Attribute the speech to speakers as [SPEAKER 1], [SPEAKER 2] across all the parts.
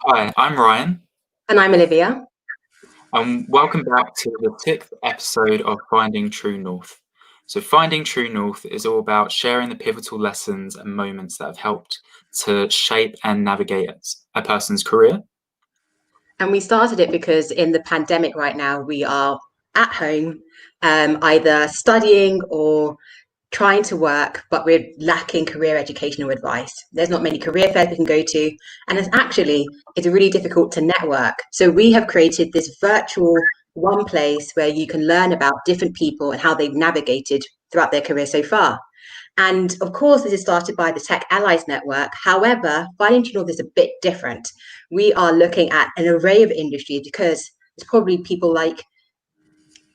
[SPEAKER 1] Hi, I'm Ryan,
[SPEAKER 2] And I'm Olivia.
[SPEAKER 1] and welcome back to the sixth episode of Finding True North. So, Finding True North is all about sharing the pivotal lessons and moments that have helped to shape and navigate a person's career.
[SPEAKER 2] And we started it because in the pandemic right now, we are at home, either studying or trying to work, but we're lacking career educational advice. There's not many career fairs we can go to, and it's really difficult to network. So we have created this virtual one place where you can learn about different people and how they've navigated throughout their career so far. And of course, this is started by the Tech Allies Network. However, Finding True North is a bit different. We are looking at an array of industries because it's probably people like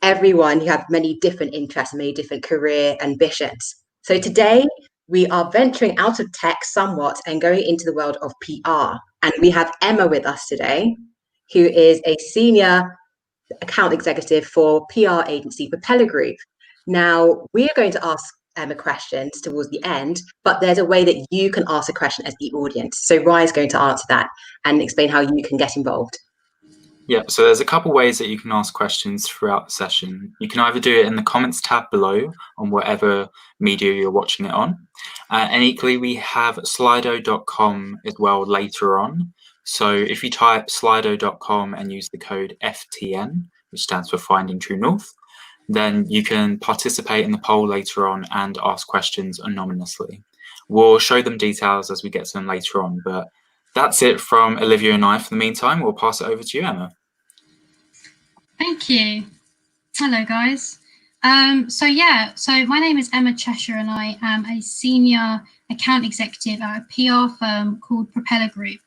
[SPEAKER 2] everyone who have many different interests and many different career ambitions. So today, we are venturing out of tech somewhat and going into the world of PR. And we have Emma with us today, who is a senior account executive for PR agency Propeller Group. Now, we are going to ask Emma questions towards the end, but there's a way that you can ask a question as the audience. So Ryan's going to answer that and explain how you can get involved.
[SPEAKER 1] Yeah, so there's a couple ways that you can ask questions throughout the session. You can either do it in the comments tab below on whatever media you're watching it on. And equally, we have slido.com as well later on. So if you type slido.com and use the code FTN, which stands for Finding True North, then you can participate in the poll later on and ask questions anonymously. We'll show them details as we get to them later on, but that's it from Olivia and I for the meantime. We'll pass it over to you, Emma.
[SPEAKER 3] Thank you. Hello, guys. So my name is Emma Cheshire and I am a senior account executive at a PR firm called Propeller Group.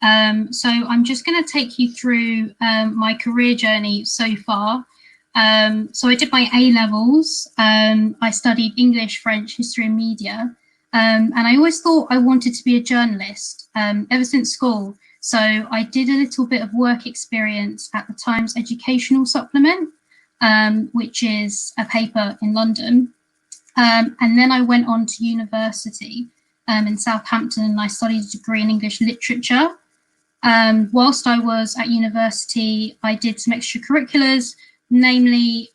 [SPEAKER 3] So I'm just going to take you through my career journey so far. So I did my A-levels. I studied English, French, history and media. And I always thought I wanted to be a journalist ever since school. So I did a little bit of work experience at the Times Educational Supplement, which is a paper in London. And then I went on to university in Southampton and I studied a degree in English literature. Whilst I was at university, I did some extracurriculars, namely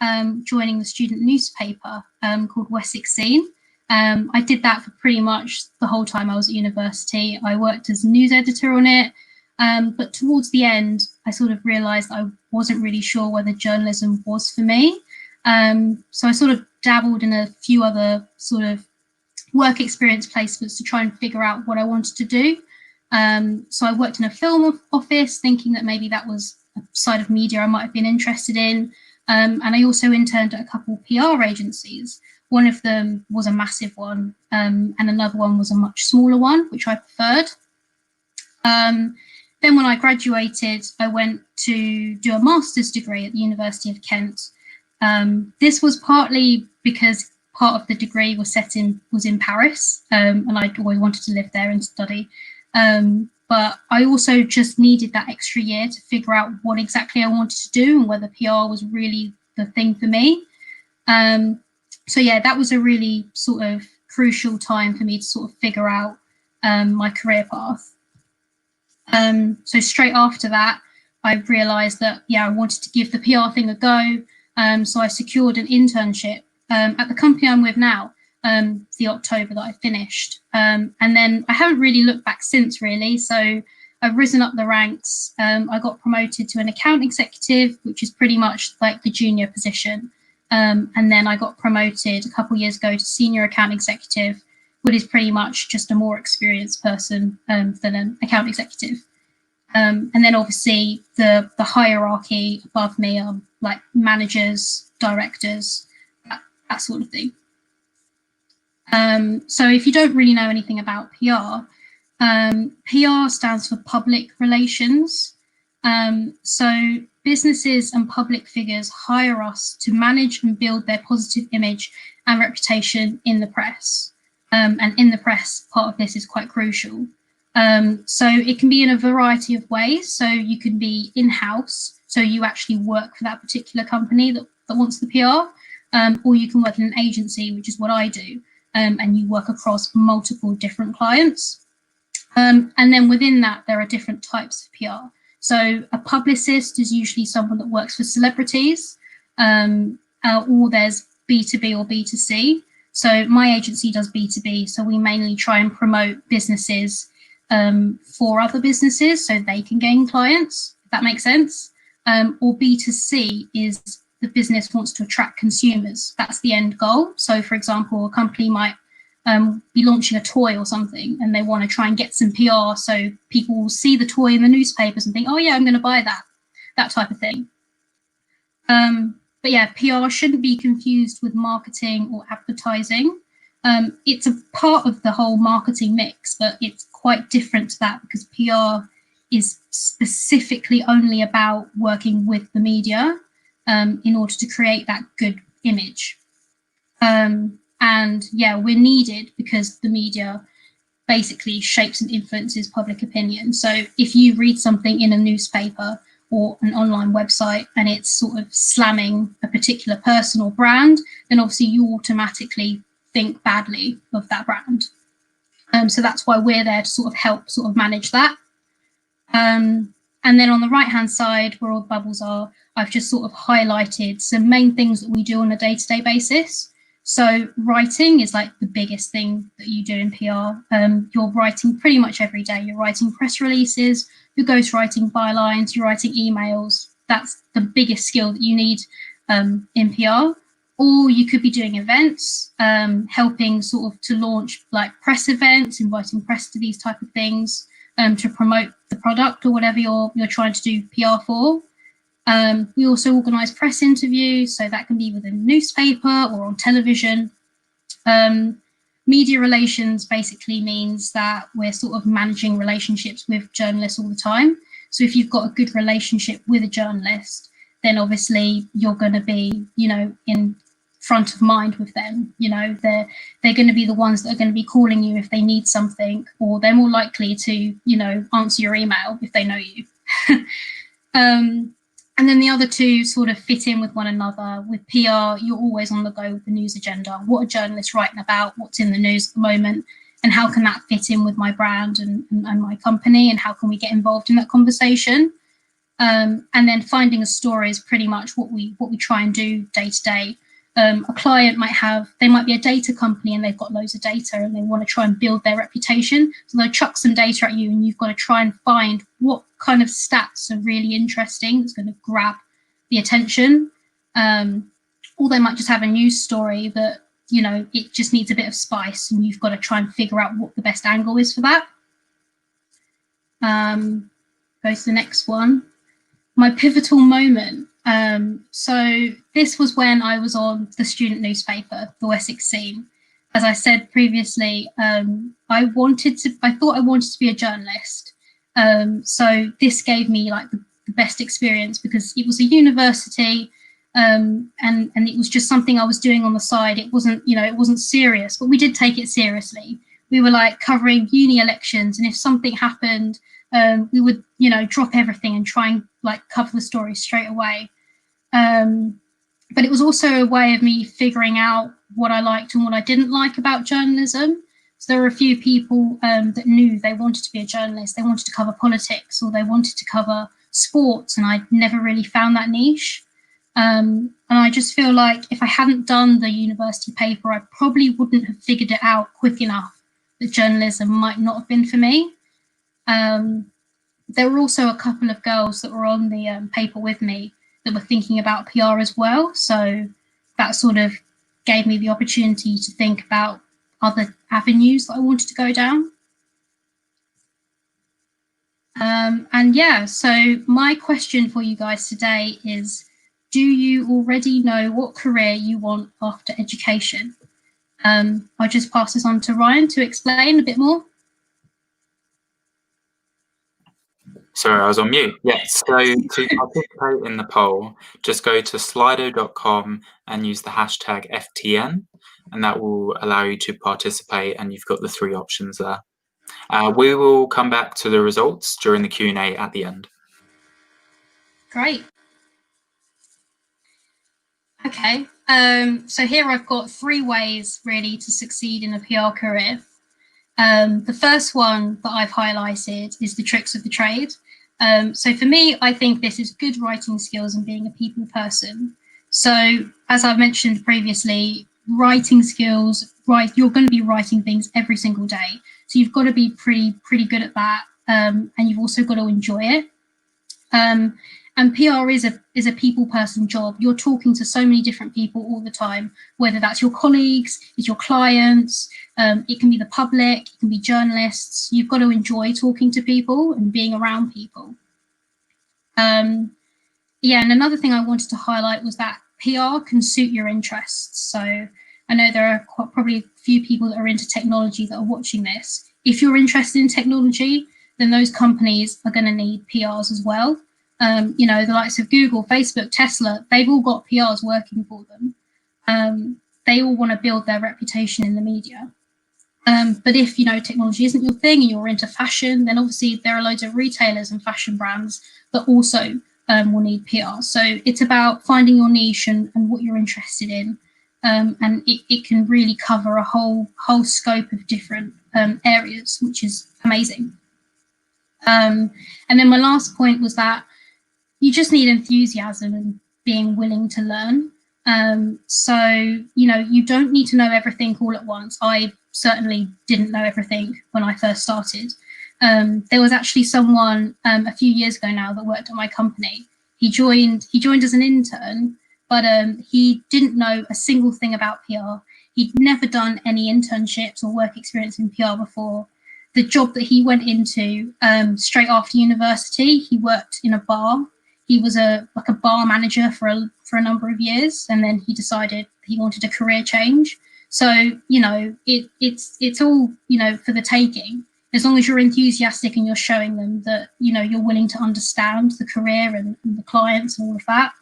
[SPEAKER 3] joining the student newspaper called Wessex Scene. I did that for pretty much the whole time I was at university. I worked as a news editor on it. But towards the end, I sort of realised I wasn't really sure whether journalism was for me. So I sort of dabbled in a few other sort of work experience placements to try and figure out what I wanted to do. So I worked in a film office thinking that maybe that was a side of media I might have been interested in. And I also interned at a couple of PR agencies. One of them was a massive one and another one was a much smaller one, which I preferred. Then when I graduated, I went to do a master's degree at the University of Kent. This was partly because part of the degree was in Paris, and I'd always wanted to live there and study. But I also just needed that extra year to figure out what exactly I wanted to do and whether PR was really the thing for me. So yeah, that was a really sort of crucial time for me to sort of figure out my career path. So straight after that, I realised that, I wanted to give the PR thing a go. So I secured an internship at the company I'm with now, the October that I finished. And then I haven't really looked back since, really. So I've risen up the ranks. I got promoted to an account executive, which is pretty much like the junior position. And then I got promoted a couple of years ago to senior account executive, which is pretty much just a more experienced person than an account executive. And then obviously the hierarchy above me are like managers, directors, that sort of thing. So if you don't really know anything about PR, PR stands for public relations. So businesses and public figures hire us to manage and build their positive image and reputation in the press. And in the press, part of this is quite crucial. So it can be in a variety of ways. So you can be in-house, so you actually work for that particular company that wants the PR, or you can work in an agency, which is what I do, and you work across multiple different clients. And then within that, there are different types of PR. So a publicist is usually someone that works for celebrities, or there's B2B or B2C. So my agency does B2B, so we mainly try and promote businesses for other businesses so they can gain clients, if that makes sense. Or B2C is the business wants to attract consumers. That's the end goal. So for example, a company might be launching a toy or something, and they want to try and get some PR so people will see the toy in the newspapers and think, oh yeah, I'm going to buy that type of thing. But yeah, PR shouldn't be confused with marketing or advertising. It's a part of the whole marketing mix, but it's quite different to that because PR is specifically only about working with the media in order to create that good image. And yeah, we're needed because the media basically shapes and influences public opinion. So if you read something in a newspaper or an online website and it's sort of slamming a particular person or brand, then obviously you automatically think badly of that brand. So that's why we're there to sort of help sort of manage that. And then on the right-hand side, where all the bubbles are, I've just sort of highlighted some main things that we do on a day-to-day basis. So writing is like the biggest thing that you do in PR. You're writing pretty much every day. You're writing press releases, you're ghostwriting bylines, you're writing emails. That's the biggest skill that you need in PR. Or you could be doing events, helping sort of to launch like press events, inviting press to these type of things to promote the product or whatever you're trying to do PR for. We also organise press interviews, so that can be with a newspaper or on television. Media relations basically means that we're sort of managing relationships with journalists all the time. So if you've got a good relationship with a journalist, then obviously you're going to be, you know, in front of mind with them. You know, they're going to be the ones that are going to be calling you if they need something, or they're more likely to, you know, answer your email if they know you. And then the other two sort of fit in with one another. With PR, you're always on the go with the news agenda. What are journalists writing about? What's in the news at the moment? And how can that fit in with my brand and my company? And how can we get involved in that conversation? And then finding a story is pretty much what we try and do day to day. A client they might be a data company and they've got loads of data and they want to try and build their reputation. So they'll chuck some data at you and you've got to try and find what kind of stats are really interesting that's going to grab the attention. Or they might just have a news story that, you know, it just needs a bit of spice and you've got to try and figure out what the best angle is for that. Go to the next one. My pivotal moment. So this was when I was on the student newspaper, the Wessex Scene. As I said previously, I thought I wanted to be a journalist. So this gave me like the best experience because it was a university, and it was just something I was doing on the side. It wasn't, you know, it wasn't serious, but we did take it seriously. We were like covering uni elections, and if something happened, we would, you know, drop everything and try and like cover the story straight away. But it was also a way of me figuring out what I liked and what I didn't like about journalism. So there were a few people that knew they wanted to be a journalist. They wanted to cover politics or they wanted to cover sports, and I never really found that niche. And I just feel like if I hadn't done the university paper, I probably wouldn't have figured it out quick enough that journalism might not have been for me. There were also a couple of girls that were on the paper with me that were thinking about PR as well. So that sort of gave me the opportunity to think about other avenues that I wanted to go down. And yeah, so my question for you guys today is, do you already know what career you want after education? I'll just pass this on to Ryan to explain a bit more.
[SPEAKER 1] Sorry, I was on mute. Yes, so to participate in the poll, just go to slido.com and use the hashtag FTN, and that will allow you to participate, and you've got the three options there. We will come back to the results during the Q&A at the end.
[SPEAKER 3] Great. Okay, so here I've got 3 ways really to succeed in a PR career. The first one that I've highlighted is the tricks of the trade. So for me, I think this is good writing skills and being a people person. So as I've mentioned previously, writing skills, you're going to be writing things every single day. So you've got to be pretty good at that, and you've also got to enjoy it. And PR is a people person job. You're talking to so many different people all the time, whether that's your colleagues, it's your clients, it can be the public, it can be journalists. You've got to enjoy talking to people and being around people. Yeah, and another thing I wanted to highlight was that PR can suit your interests. So I know there are probably a few people that are into technology that are watching this. If you're interested in technology, then those companies are going to need PRs as well. You know, the likes of Google, Facebook, Tesla, they've all got PRs working for them. They all want to build their reputation in the media. But if, you know, technology isn't your thing and you're into fashion, then obviously there are loads of retailers and fashion brands that also will need PR. So it's about finding your niche and what you're interested in. And it can really cover a whole scope of different areas, which is amazing. And then my last point was that you just need enthusiasm and being willing to learn. So, you know, you don't need to know everything all at once. I certainly didn't know everything when I first started. There was actually someone a few years ago now that worked at my company. He joined as an intern, but he didn't know a single thing about PR. He'd never done any internships or work experience in PR before. The job that he went into straight after university, he worked in a bar. He was like a bar manager for a number of years, and then he decided he wanted a career change. So, you know, it's all, you know, for the taking. As long as you're enthusiastic and you're showing them that, you know, you're willing to understand the career and the clients and all of that,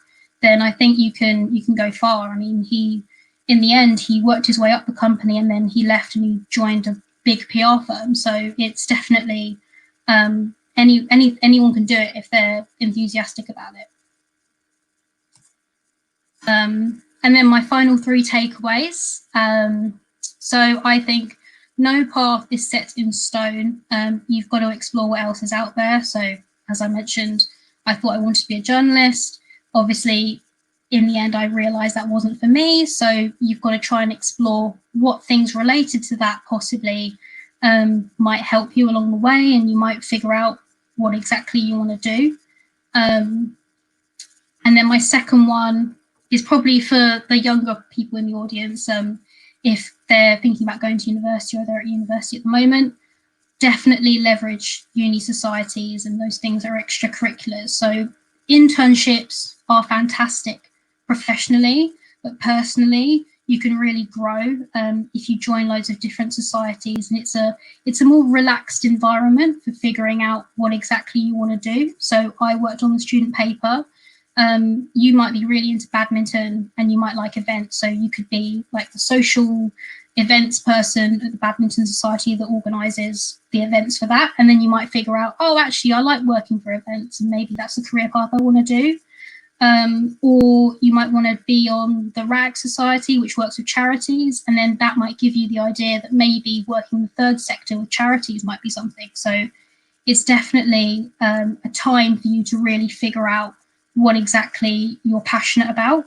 [SPEAKER 3] then I think you can go far. I mean, in the end, he worked his way up the company and then he left and he joined a big PR firm. So it's definitely anyone can do it if they're enthusiastic about it. And then my final 3 takeaways. So I think no path is set in stone. You've got to explore what else is out there. So as I mentioned, I thought I wanted to be a journalist. Obviously, in the end, I realized that wasn't for me. So you've got to try and explore what things related to that possibly might help you along the way, and you might figure out what exactly you want to do. And then my second one is probably for the younger people in the audience. If they're thinking about going to university or they're at university at the moment, definitely leverage uni societies, and those things are extracurriculars. So internships are fantastic professionally, but personally, you can really grow if you join loads of different societies, and it's a more relaxed environment for figuring out what exactly you want to do. So I worked on the student paper. You might be really into badminton and you might like events, so you could be like the social events person at the badminton society that organises the events for that, and then you might figure out, oh, actually I like working for events and maybe that's the career path I want to do. Or you might want to be on the RAG Society, which works with charities, and then that might give you the idea that maybe working in the third sector with charities might be something. So it's definitely a time for you to really figure out what exactly you're passionate about.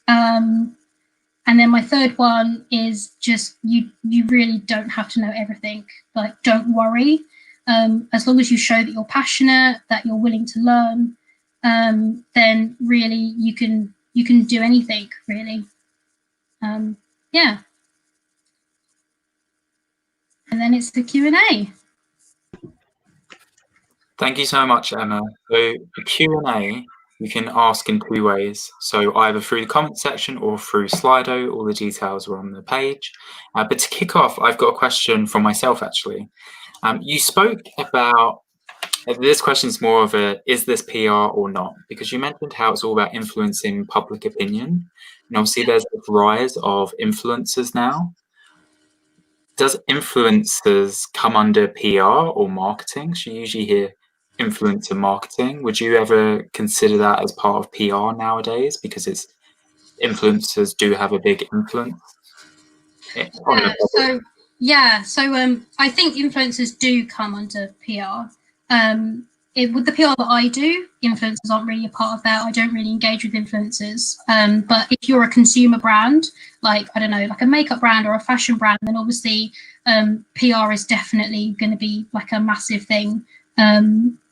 [SPEAKER 3] And then my third one is just you really don't have to know everything. Like, don't worry. As long as you show that you're passionate, that you're willing to learn, then really you can do anything, really. Yeah. And then it's the Q&A.
[SPEAKER 1] Thank you so much, Emma. So the Q&A you can ask in 2 ways. So either through the comment section or through Slido. All the details are on the page. But to kick off, I've got a question from myself, actually. You spoke about, this question is more of a, is this PR or not? Because you mentioned how it's all about influencing public opinion. And obviously there's the rise of influencers now. Does influencers come under PR or marketing? So you usually hear influencer marketing. Would you ever consider that as part of PR nowadays? Because influencers do have a big influence.
[SPEAKER 3] Yeah, so I think influencers do come under PR. With the PR that I do, influencers aren't really a part of that. I don't really engage with influencers. But if you're a consumer brand, like, I don't know, like a makeup brand or a fashion brand, then obviously PR is definitely going to be like a massive thing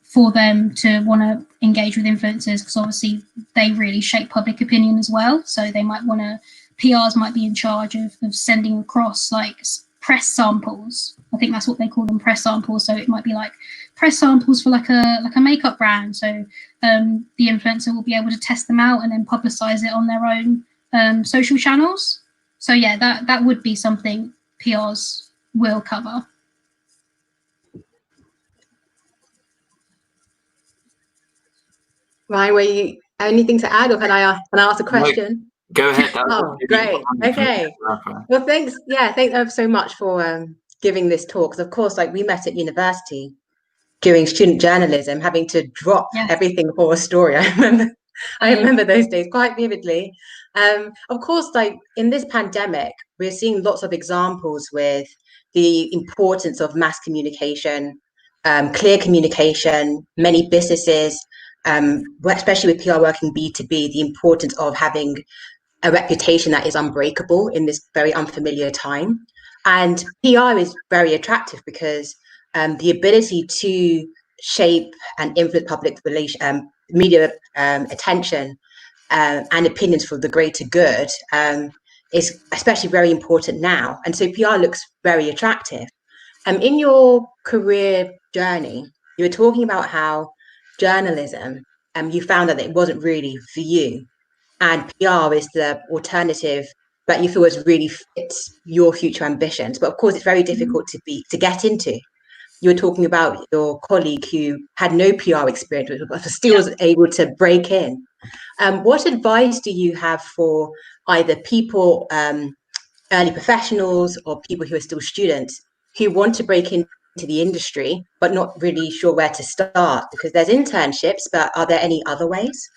[SPEAKER 3] for them to want to engage with influencers, because obviously they really shape public opinion as well. So they might want to, PRs might be in charge of sending across like press samples. I think that's what they call them, press samples. So it might be like press samples for like a makeup brand. So the influencer will be able to test them out and then publicize it on their own social channels. So yeah, that would be something PRs will cover.
[SPEAKER 2] Ryan, were you anything to add, or can I ask a question?
[SPEAKER 1] Go ahead.
[SPEAKER 2] Oh, great. Okay. Well, thanks. Yeah, thanks so much for giving this talk. Because of course, like, we met at university doing student journalism, having to drop everything for a story. I remember those days quite vividly. Of course, like, in this pandemic, we're seeing lots of examples with the importance of mass communication, clear communication, many businesses, especially with PR working B2B, the importance of having a reputation that is unbreakable in this very unfamiliar time. And PR is very attractive because the ability to shape and influence public media attention and opinions for the greater good is especially very important now. And so PR looks very attractive. In your career journey, you were talking about how journalism, you found that it wasn't really for you, and PR is the alternative that you feel is really fits your future ambitions. But of course, it's very difficult to get into. You were talking about your colleague who had no PR experience, but still was able to break in. What advice do you have for either people, early professionals, or people who are still students who want to break into the industry but not really sure where to start? Because there's internships, but are there any other ways?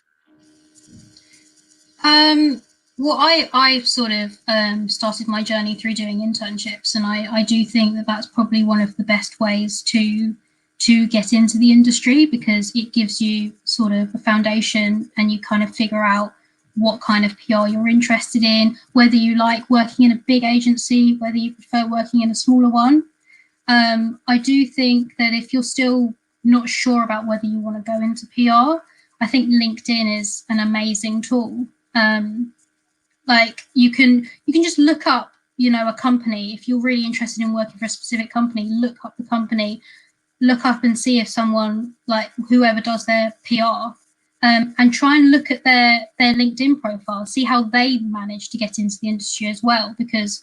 [SPEAKER 3] Well, I sort of started my journey through doing internships, and I do think that that's probably one of the best ways to get into the industry, because it gives you sort of a foundation and you kind of figure out what kind of PR you're interested in, whether you like working in a big agency, whether you prefer working in a smaller one. I do think that if you're still not sure about whether you want to go into PR, I think LinkedIn is an amazing tool. Like, you can just look up, you know, a company. If you're really interested in working for a specific company, look up the company, look up and see if someone, like whoever does their PR, and try and look at their LinkedIn profile, see how they managed to get into the industry as well. Because,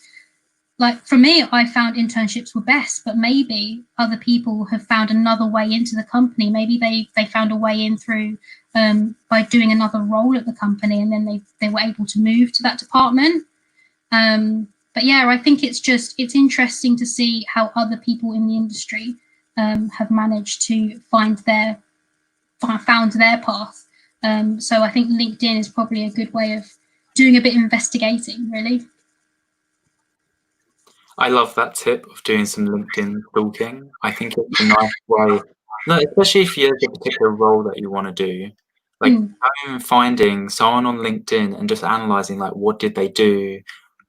[SPEAKER 3] like, for me, I found internships were best, but maybe other people have found another way into the company. Maybe they found a way in through by doing another role at the company, and then they were able to move to that department. But yeah, I think it's interesting to see how other people in the industry have managed to found their path. So I think LinkedIn is probably a good way of doing a bit of investigating, really.
[SPEAKER 1] I love that tip of doing some LinkedIn stalking. I think it's a nice way, no, especially if you have a particular role that you want to do. Like, finding someone on LinkedIn and just analyzing, like, what did they do?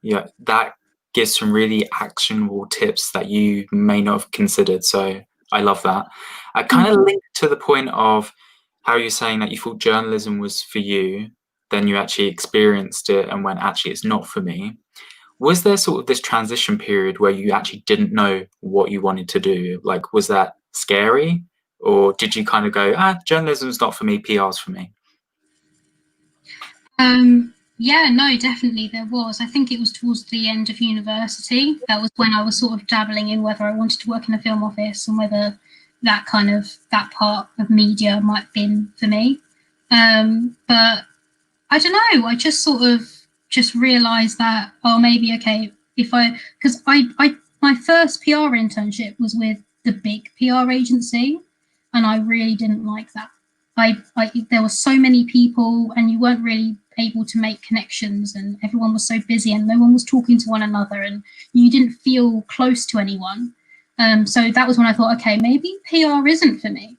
[SPEAKER 1] Yeah, that gives some really actionable tips that you may not have considered. So I love that. I kind of linked to the point of how you're saying that you thought journalism was for you, then you actually experienced it and went, actually, it's not for me. Was there sort of this transition period where you actually didn't know what you wanted to do? Like, was that scary? Or did you kind of go, journalism's not for me, PR's for me?
[SPEAKER 3] Yeah, no, definitely there was. I think it was towards the end of university. That was when I was sort of dabbling in whether I wanted to work in a film office and whether that part of media might have been for me. But I don't know, I just sort of just realised that, oh, maybe, okay, because my first PR internship was with the big PR agency, and I really didn't like that. There were so many people, and you weren't really able to make connections, and everyone was so busy and no one was talking to one another, and you didn't feel close to anyone. So that was when I thought, okay, maybe PR isn't for me.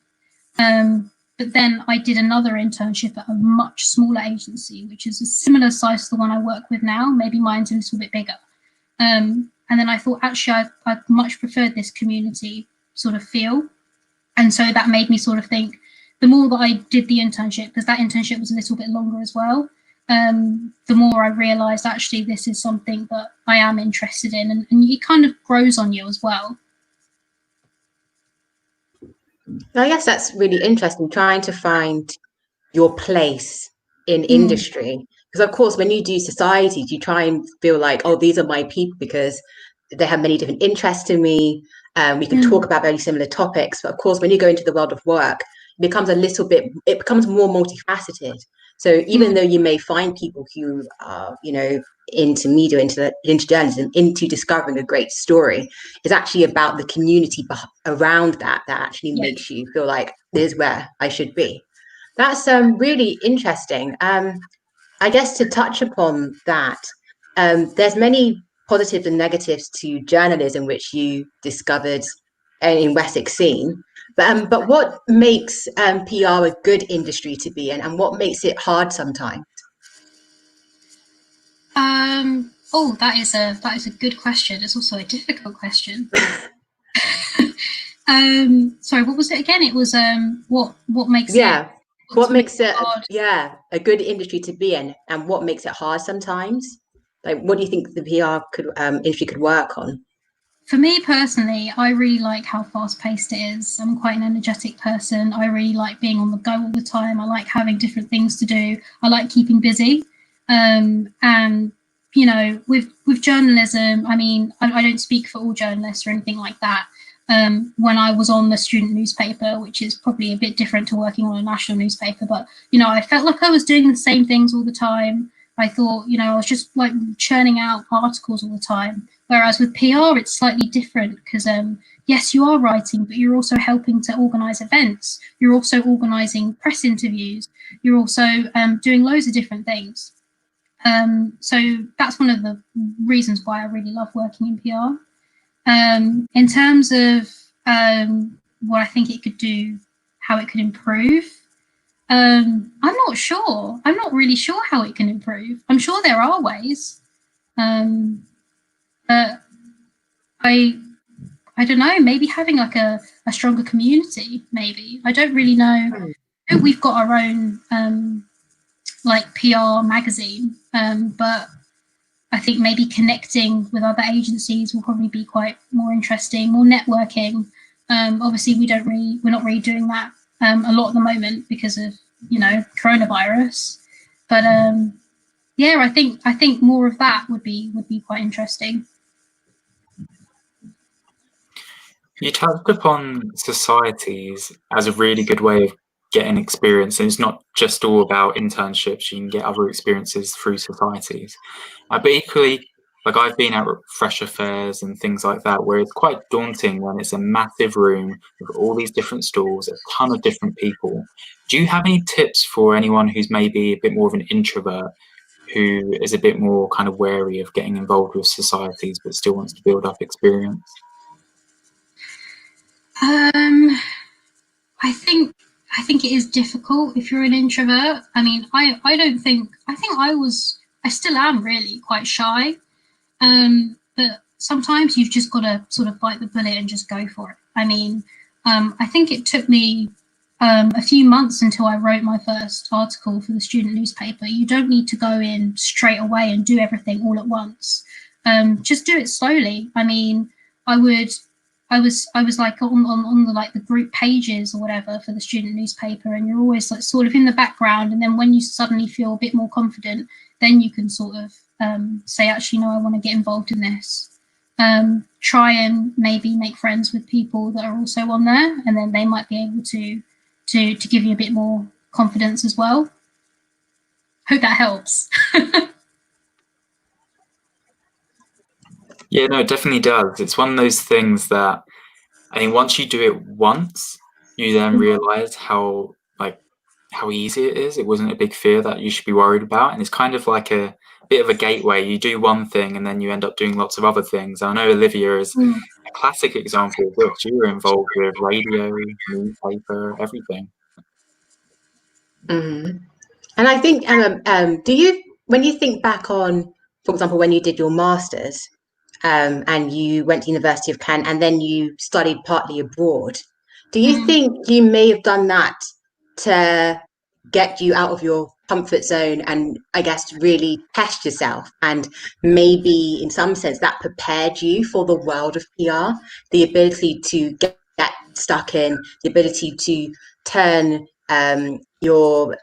[SPEAKER 3] But then I did another internship at a much smaller agency, which is a similar size to the one I work with now. Maybe mine's a little bit bigger. And then I thought, actually, I'd much preferred this community sort of feel. And so that made me sort of think, the more that I did the internship, because that internship was a little bit longer as well, the more I realised, actually, this is something that I am interested in. And it kind of grows on you as well.
[SPEAKER 2] I guess that's really interesting, trying to find your place in industry. Because of course, when you do societies, you try and feel like, oh, these are my people because they have many different interests in me. We can talk about very similar topics. But of course, when you go into the world of work, it becomes more multifaceted. So even though you may find people who are, into media, into journalism, into discovering a great story, it's actually about the community around that actually makes you feel like this is where I should be. That's really interesting. I guess to touch upon that, there's many positives and negatives to journalism, which you discovered in Wessex scene. But what makes PR a good industry to be in, and what makes it hard sometimes?
[SPEAKER 3] That is a good question. It's also a difficult question. Sorry, what was it again? It was what makes it
[SPEAKER 2] what makes it a good industry to be in, and what makes it hard sometimes? Like, what do you think the PR industry could work on?
[SPEAKER 3] For me personally, I really like how fast-paced it is. I'm quite an energetic person. I really like being on the go all the time. I like having different things to do. I like keeping busy. And with journalism, I mean, I don't speak for all journalists or anything like that. When I was on the student newspaper, which is probably a bit different to working on a national newspaper, but I felt like I was doing the same things all the time. I thought, I was just like churning out articles all the time. Whereas with PR, it's slightly different because, yes, you are writing, but you're also helping to organise events. You're also organising press interviews. You're also doing loads of different things. So that's one of the reasons why I really love working in PR. In terms of what I think it could do, how it could improve, I'm not sure. I'm not really sure how it can improve. I'm sure there are ways, but I don't know. Maybe having like a stronger community. Maybe I don't really know. We've got our own like PR magazine, but I think maybe connecting with other agencies will probably be quite more interesting, more networking. Obviously, we're not really doing that a lot at the moment because of coronavirus. But I think more of that would be quite interesting.
[SPEAKER 1] You touched upon societies as a really good way of getting experience, and it's not just all about internships. You can get other experiences through societies. But equally, like I've been at Fresh Affairs and things like that, where it's quite daunting when it's a massive room with all these different stalls, a ton of different people. Do you have any tips for anyone who's maybe a bit more of an introvert, who is a bit more kind of wary of getting involved with societies but still wants to build up experience?
[SPEAKER 3] I think it is difficult if you're an introvert. I mean, I still am really quite shy. But sometimes you've just got to sort of bite the bullet and just go for it. I mean, I think it took me a few months until I wrote my first article for the student newspaper. You don't need to go in straight away and do everything all at once. Just do it slowly. I mean, I was like on the like the group pages or whatever for the student newspaper, and you're always like sort of in the background, and then when you suddenly feel a bit more confident, then you can sort of say, actually, no, I want to get involved in this. Try and maybe make friends with people that are also on there, and then they might be able to give you a bit more confidence as well. Hope that helps.
[SPEAKER 1] Yeah, no, it definitely does. It's one of those things that I think once you do it once, you then realize how how easy it is. It wasn't a big fear that you should be worried about, and it's kind of like a bit of a gateway. You do one thing and then you end up doing lots of other things. I know Olivia is a classic example of this. You were involved with radio, newspaper, everything.
[SPEAKER 2] And I think, Emma, when you think back on, for example, when you did your masters, and you went to University of Kent and then you studied partly abroad, do you think you may have done that to get you out of your comfort zone and, I guess, really test yourself? And maybe in some sense that prepared you for the world of PR, the ability to get stuck in, the ability to turn your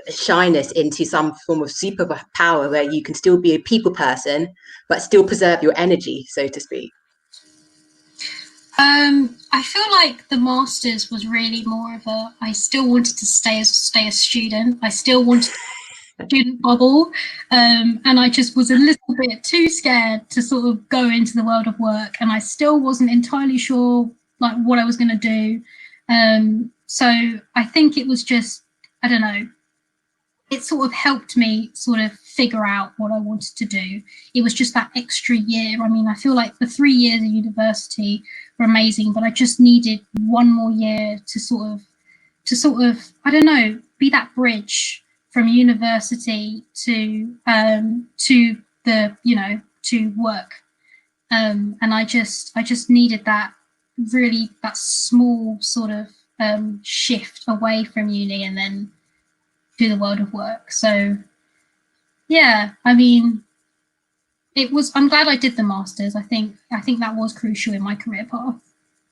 [SPEAKER 2] shyness into some form of superpower where you can still be a people person but still preserve your energy, so to speak.
[SPEAKER 3] I feel like the masters was really more of a, I still wanted to stay a student. I still wanted a student bubble, and I just was a little bit too scared to sort of go into the world of work, and I still wasn't entirely sure like what I was going to do. So I think it was just, I don't know, it sort of helped me sort of figure out what I wanted to do. It was just that extra year. I mean, I feel like the 3 years of university were amazing, but I just needed one more year to sort of, I don't know, be that bridge from university to the, you know, to work. And I just needed that really, that small sort of shift away from uni and then to the world of work. So yeah, I mean, I'm glad I did the masters. I think that was crucial in my career path.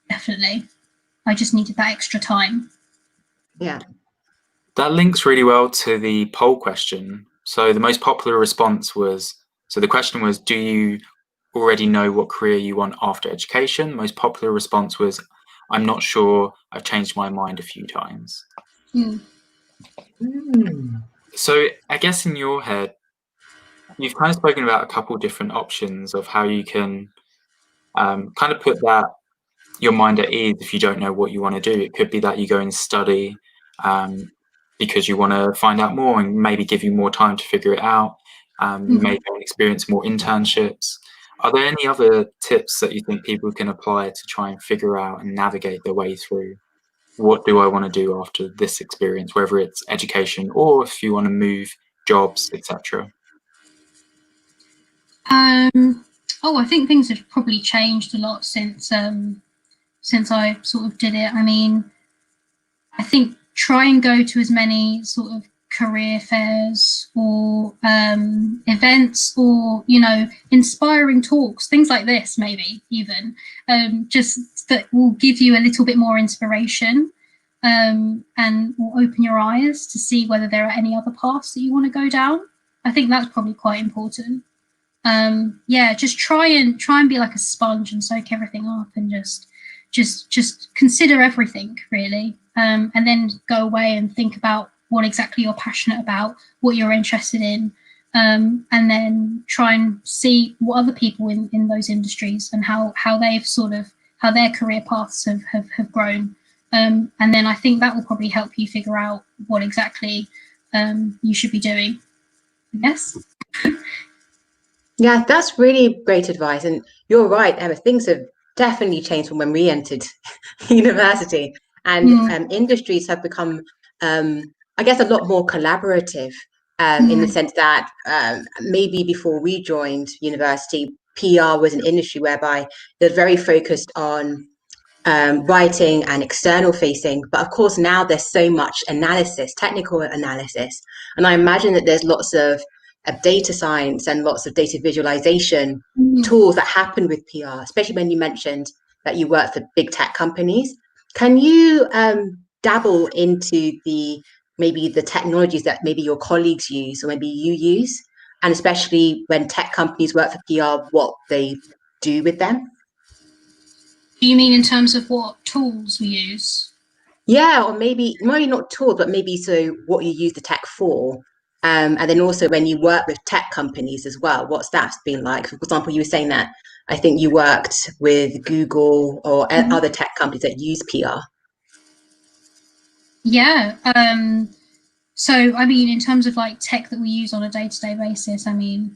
[SPEAKER 3] Definitely. I just needed that extra time.
[SPEAKER 2] Yeah.
[SPEAKER 1] That links really well to the poll question. So the most popular response was, so the question was, do you already know what career you want after education? The most popular response was, I'm not sure, I've changed my mind a few times. So I guess in your head, you've kind of spoken about a couple different options of how you can kind of put that your mind at ease if you don't know what you want to do. It could be that you go and study because you want to find out more and maybe give you more time to figure it out. You may go and experience more internships. Are there any other tips that you think people can apply to try and figure out and navigate their way through what do I want to do after this experience, whether it's education or if you want to move jobs, etc.?
[SPEAKER 3] I think things have probably changed a lot since I sort of did it. I mean, I think try and go to as many sort of career fairs or events or, you know, inspiring talks, things like this, maybe even, just that will give you a little bit more inspiration and will open your eyes to see whether there are any other paths that you want to go down. I think that's probably quite important. Yeah, just try and be like a sponge and soak everything up and just consider everything really, and then go away and think about what exactly you're passionate about, what you're interested in, and then try and see what other people in those industries and how they've sort of, how their career paths have grown, and then I think that will probably help you figure out what exactly you should be doing, I guess.
[SPEAKER 2] Yeah, that's really great advice. And you're right, Emma, things have definitely changed from when we entered university. And industries have become, I guess, a lot more collaborative in the sense that maybe before we joined university, PR was an industry whereby they're very focused on writing and external facing. But of course, now there's so much analysis, technical analysis. And I imagine that there's lots of data science and lots of data visualization tools that happen with PR, especially when you mentioned that you work for big tech companies. Can you dabble into maybe the technologies that maybe your colleagues use or maybe you use, and especially when tech companies work for PR, what they do with them?
[SPEAKER 3] Do you mean in terms of what tools we use? Yeah,
[SPEAKER 2] or maybe not tools, but maybe so what you use the tech for. And then also when you work with tech companies as well, what's that been like? For example, you were saying that I think you worked with Google or other tech companies that use PR.
[SPEAKER 3] Yeah. So, I mean, in terms of like tech that we use on a day-to-day basis, I mean,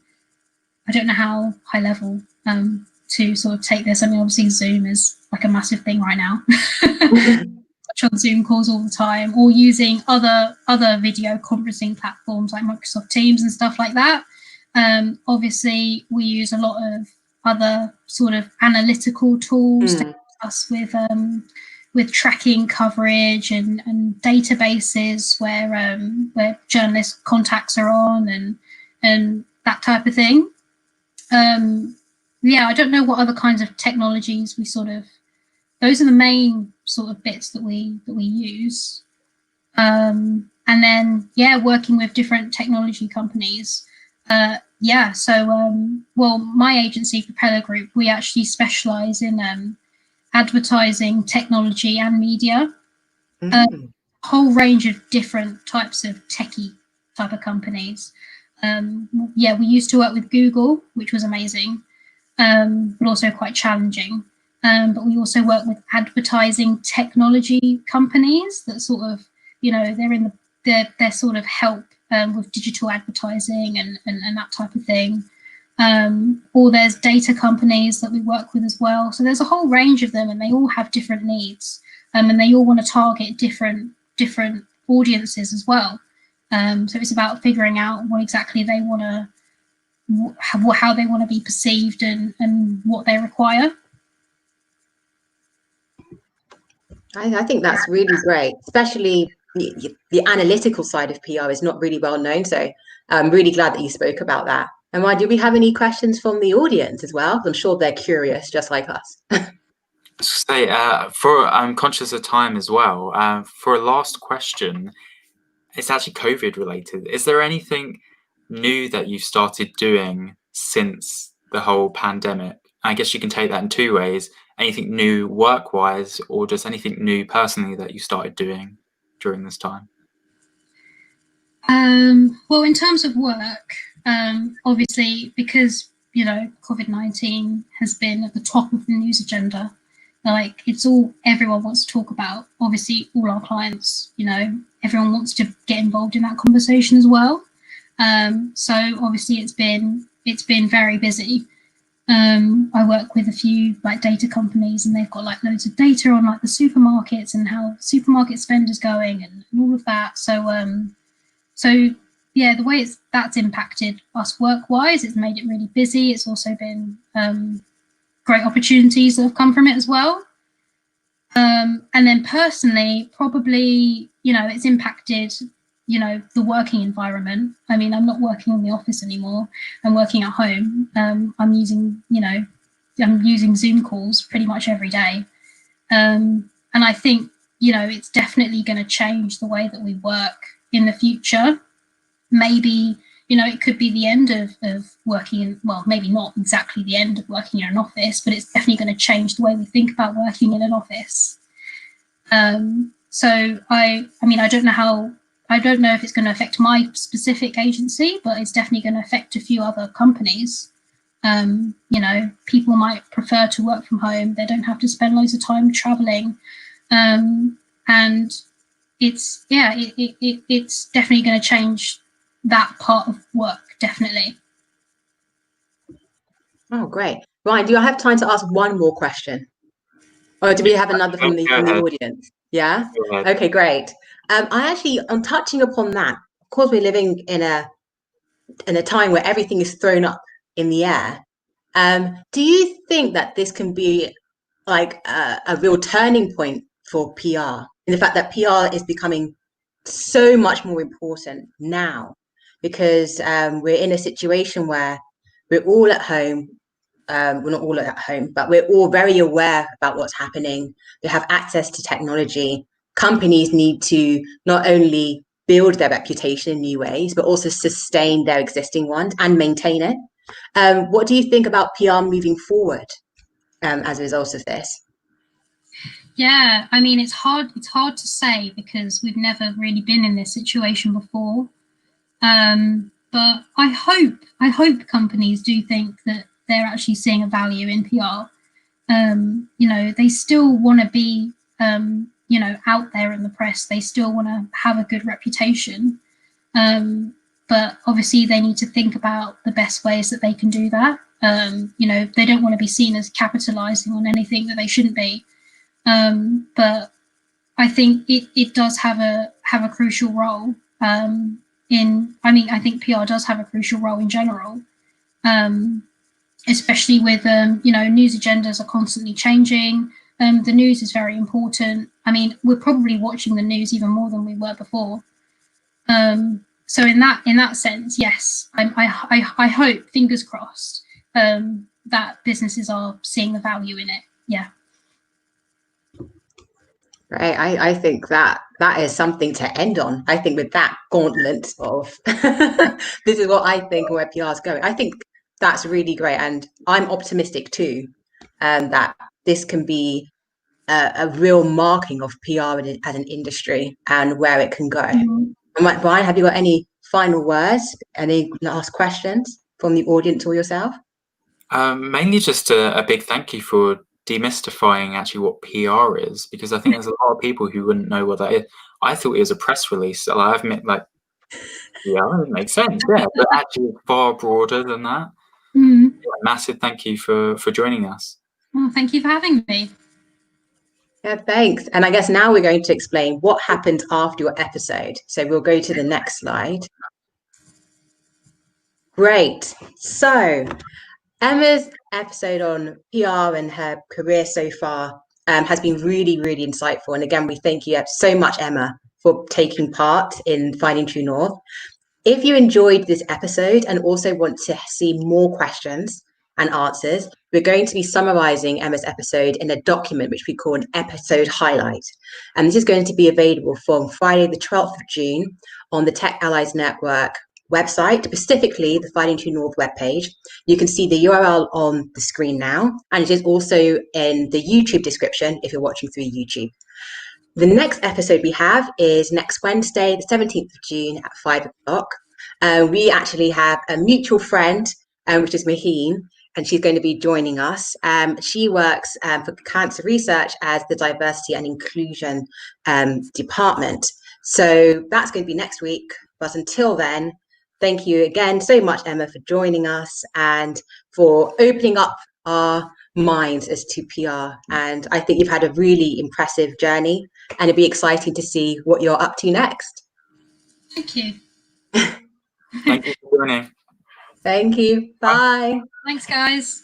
[SPEAKER 3] I don't know how high level to sort of take this. I mean, obviously Zoom is like a massive thing right now. On Zoom calls all the time, or using other video conferencing platforms like Microsoft Teams and stuff like that. Obviously, we use a lot of other sort of analytical tools to help us with tracking coverage and databases where journalist contacts are on and that type of thing. Yeah, I don't know what other kinds of technologies we sort of. Those are the main sort of bits that we use. And then, yeah, working with different technology companies. Yeah, so, well, my agency, Propeller Group, we actually specialise in advertising, technology and media. A whole range of different types of techie type of companies. Yeah, we used to work with Google, which was amazing, but also quite challenging. But we also work with advertising technology companies that sort of, you know, they're sort of help with digital advertising and that type of thing. Or there's data companies that we work with as well. So there's a whole range of them, and they all have different needs, and they all want to target different audiences as well. So it's about figuring out what exactly they want to, how they want to be perceived and what they require.
[SPEAKER 2] I think that's really great, especially the analytical side of PR is not really well known. So I'm really glad that you spoke about that. And why do we have any questions from the audience as well? I'm sure they're curious, just like us.
[SPEAKER 1] Say, I'm conscious of time as well. For a last question, it's actually COVID related. Is there anything new that you've started doing since the whole pandemic? I guess you can take that in two ways. Anything new work-wise, or just anything new personally that you started doing during this time?
[SPEAKER 3] Well, in terms of work, obviously, because, you know, COVID-19 has been at the top of the news agenda, like it's all everyone wants to talk about. Obviously, all our clients, you know, everyone wants to get involved in that conversation as well. So obviously, it's been very busy. I work with a few like data companies, and they've got like loads of data on like the supermarkets and how supermarket spend is going and all of that. So yeah, the way that's impacted us work-wise, it's made it really busy. It's also been great opportunities that have come from it as well. And then personally, probably, you know, it's impacted, you know, the working environment. I mean, I'm not working in the office anymore. I'm working at home. I'm using Zoom calls pretty much every day. And I think, you know, it's definitely going to change the way that we work in the future. Maybe, you know, it could be the end of working in, well, maybe not exactly the end of working in an office, but it's definitely going to change the way we think about working in an office. So I mean, I don't know if it's going to affect my specific agency, but it's definitely going to affect a few other companies. You know, people might prefer to work from home. They don't have to spend loads of time traveling. And it's definitely going to change that part of work, definitely.
[SPEAKER 2] Oh, great. Ryan, do I have time to ask one more question? Or do we have another from the audience? Yeah? Okay, great. I'm touching upon that. Of course, we're living in a time where everything is thrown up in the air. Do you think that this can be like a real turning point for PR? In the fact that PR is becoming so much more important now, because we're in a situation where we're all at home. We're not all at home, but we're all very aware about what's happening. We have access to technology. Companies need to not only build their reputation in new ways, but also sustain their existing ones and maintain it. What do you think about PR moving forward as a result of this?
[SPEAKER 3] Yeah, I mean, it's hard to say because we've never really been in this situation before. But I hope companies do think that they're actually seeing a value in PR. You know, they still want to be, you know, out there in the press. They still want to have a good reputation. But obviously they need to think about the best ways that they can do that. You know, they don't want to be seen as capitalizing on anything that they shouldn't be. But I think it does have a crucial role I think PR does have a crucial role in general, especially with, you know, news agendas are constantly changing. The news is very important. I mean, we're probably watching the news even more than we were before. So in that sense, yes, I hope, fingers crossed, that businesses are seeing the value in it. Yeah.
[SPEAKER 2] Right. I think that is something to end on. I think with that gauntlet of this is what I think where PR is going. I think that's really great, and I'm optimistic too, that this can be a real marking of PR as an industry and where it can go. Mm-hmm. Brian, have you got any final words? Any last questions from the audience or yourself?
[SPEAKER 1] Mainly just a big thank you for demystifying actually what PR is, because I think there's a lot of people who wouldn't know what that is. I thought it was a press release. So I admit, like, yeah, it makes sense, yeah, but actually it's far broader than that. Yeah, massive thank you for joining us.
[SPEAKER 3] Well, thank you for having me.
[SPEAKER 2] Yeah, thanks. And I guess now we're going to explain what happened after your episode. So we'll go to the next slide. Great. So Emma's episode on PR and her career so far has been really, really insightful. And again, we thank you so much, Emma, for taking part in Finding True North. If you enjoyed this episode and also want to see more questions and answers, we're going to be summarizing Emma's episode in a document which we call an episode highlight. And this is going to be available from Friday, the 12th of June on the Tech Allies Network website, specifically the Finding True North webpage. You can see the URL on the screen now, and it is also in the YouTube description if you're watching through YouTube. The next episode we have is next Wednesday, the 17th of June at 5 o'clock. We actually have a mutual friend, which is Maheen, and she's going to be joining us. She works for cancer research as the diversity and inclusion department. So that's going to be next week. But until then, thank you again so much, Emma, for joining us and for opening up our minds as to PR. And I think you've had a really impressive journey, and it'll be exciting to see what you're up to next.
[SPEAKER 3] Thank you.
[SPEAKER 1] Thank you for joining.
[SPEAKER 2] Thank you. Bye.
[SPEAKER 3] Thanks, guys.